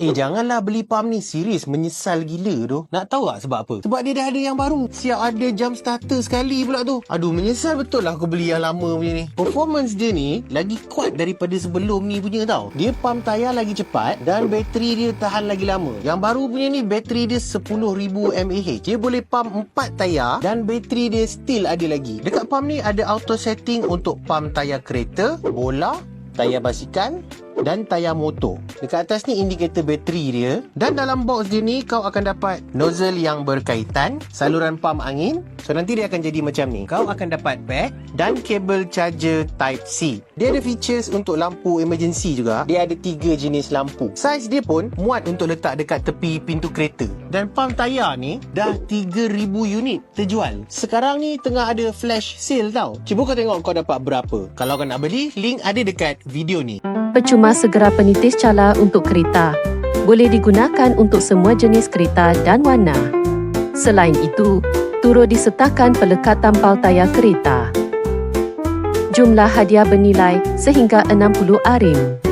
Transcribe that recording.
Janganlah beli pump ni. Serius, menyesal gila tu. Nak tahu tak sebab apa? Sebab dia dah ada yang baru. Siap ada jump starter sekali pula tu. Aduh, menyesal betul lah aku beli yang lama punya ni. Performance dia ni lagi kuat daripada sebelum ni punya tau. Dia pump tayar lagi cepat dan bateri dia tahan lagi lama. Yang baru punya ni bateri dia 10,000 mAh. Dia boleh pump 4 tayar dan bateri dia still ada lagi. Dekat pump ni ada auto setting untuk pump tayar kereta, bola, tayar basikal dan tayar motor. Dekat atas ni indikator bateri dia. Dan dalam box dia ni kau akan dapat nozzle yang berkaitan, saluran pump angin. So nanti dia akan jadi macam ni. Kau akan dapat bag dan kabel charger type C. Dia ada features untuk lampu emergency juga. Dia ada 3 jenis lampu. Saiz dia pun muat untuk letak dekat tepi pintu kereta. Dan pump tayar ni dah 3,000 unit terjual. Sekarang ni tengah ada flash sale tau. Cuba kau tengok kau dapat berapa. Kalau kau nak beli, link ada dekat video ni. Percuma segera penitis cala untuk kereta. Boleh digunakan untuk semua jenis kereta dan warna. Selain itu, turut disertakan pelekat tampal tayar kereta. Jumlah hadiah bernilai sehingga 60 RM.